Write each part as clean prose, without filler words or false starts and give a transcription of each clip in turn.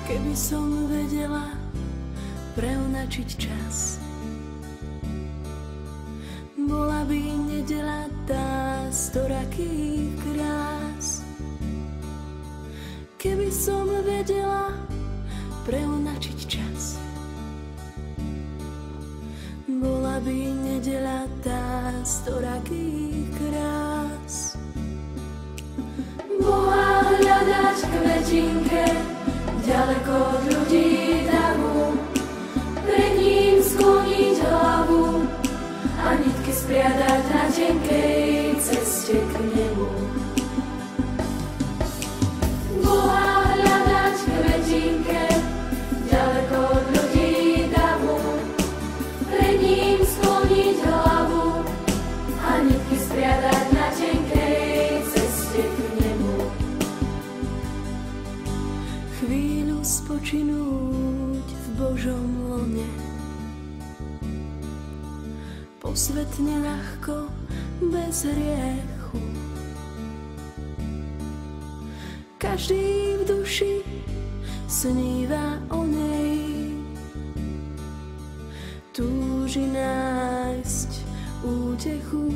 Keby som vedela preonačiť čas, bola by nedeľa tá storakých krás. Keby som vedela preonačiť čas, bola by nedeľa tá storakých krás. Boha hľadať kvetinke ďaleko od ľudí davu, pred ním skloniť hlavu a nitky spriadať na tenkej ceste k nebu. Boha hľadať kvetinke ďaleko od ľudí davu, pred ním skloniť hlavu a nitky spriadať na tenkej ceste k nebu. Chvíľu spočinúť v Božom lone, posvetne ľahko, bez hriechu. Každý v duši sníva o nej, túži nájsť útechu.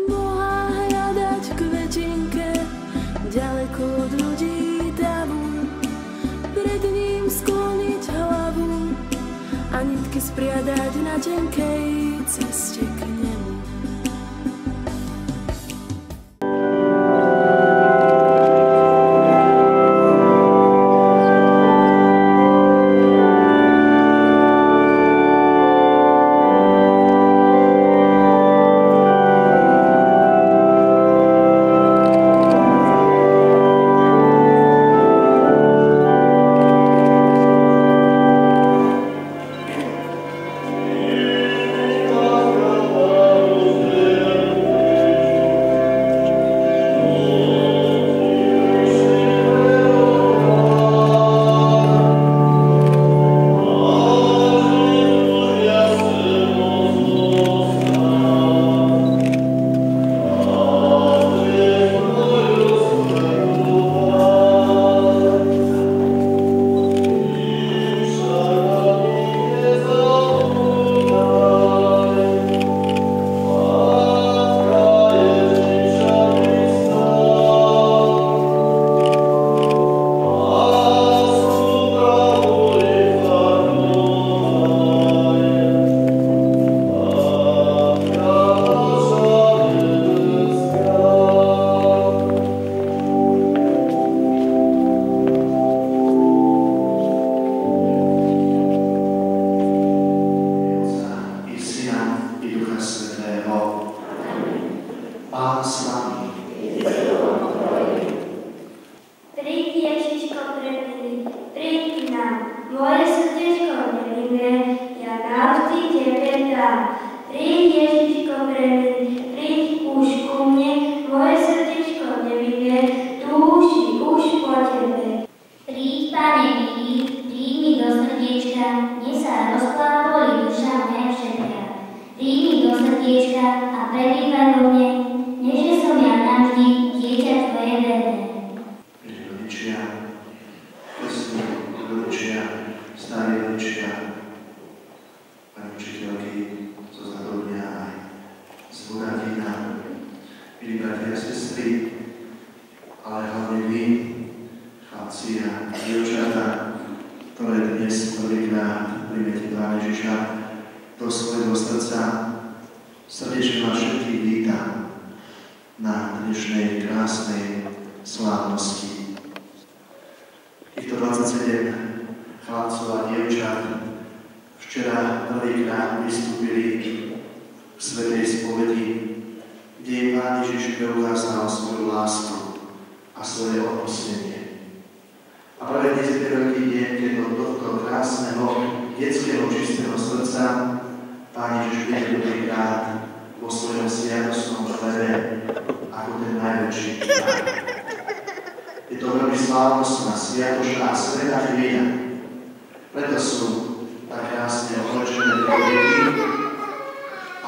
Boha hľadať kvetinke ďaleko od ľudí davu, pred ním skloniť hlavu a nitky spriadať na tenkej ceste k nemu.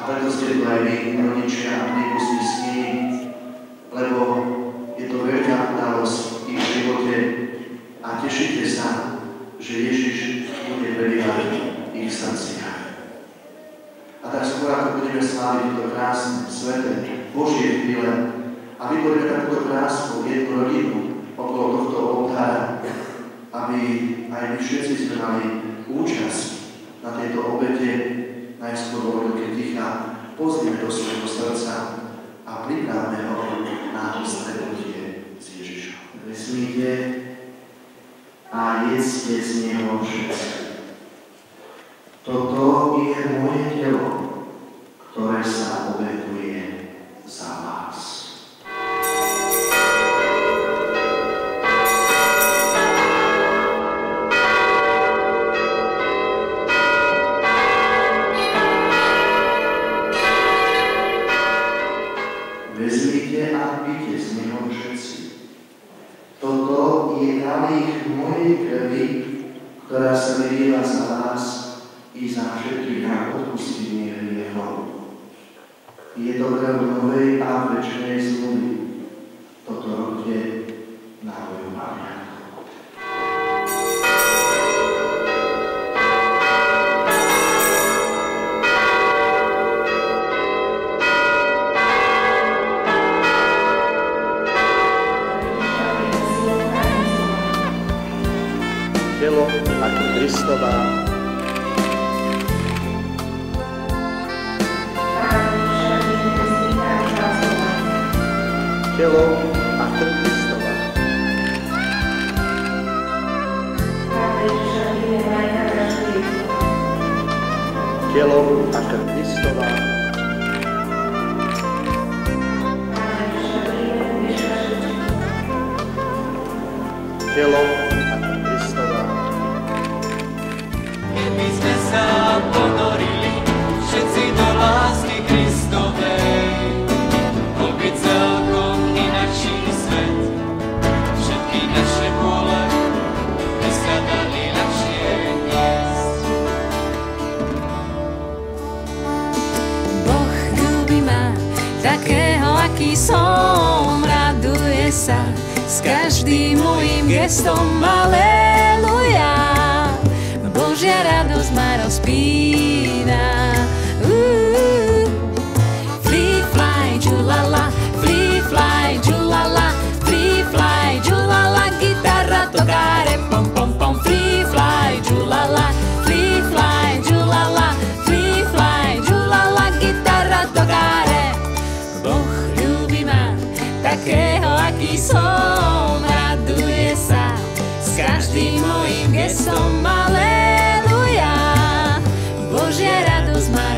A preto ste tu aj vy, rodičia, nepustí s nimi, lebo je to veľká udalosť v ich živote aj my všetci sme mali účasť na tejto obete, najskôr vo veľké ticha, pozrime do svojho srdca a pripravme ho na stretnutie s Ježišom. Vezmite a jedzte z neho všetci. Toto je moje telo, ktoré sa obetuje za vás. Vezmite a pite z neho všetci. Toto je kalich mojej krvi, ktorá sa vylieva za vás i za všetkých na odpustenie hriechov. Je to krv novej a večnej zmluvy. Toto robte na moju pamiatku. Telo ako Kristova. Telo ako Kristova. Telo ako Kristova. Telo ako Kristova. Keby sme sa ponorili všetci do lásky Kristovej, bol by celkom inakší svet. Všetky naše bôle by sa dali ľahšie niesť. Boh ľúbi ma, takého, aký som, raduje sa s každým môjim gestom, aleluja. Božia radosť ma rozpína. Free fly, džulala, free fly, džulala, free fly, džulala, gitara to káre, pom pom pom. Free fly, džulala, free fly, džulala, free fly, džulala, gitara to káre. Boh ľúbi ma, takého, aký som, raduje sa s každým mojím gestom, aleluja. Božia radosť ma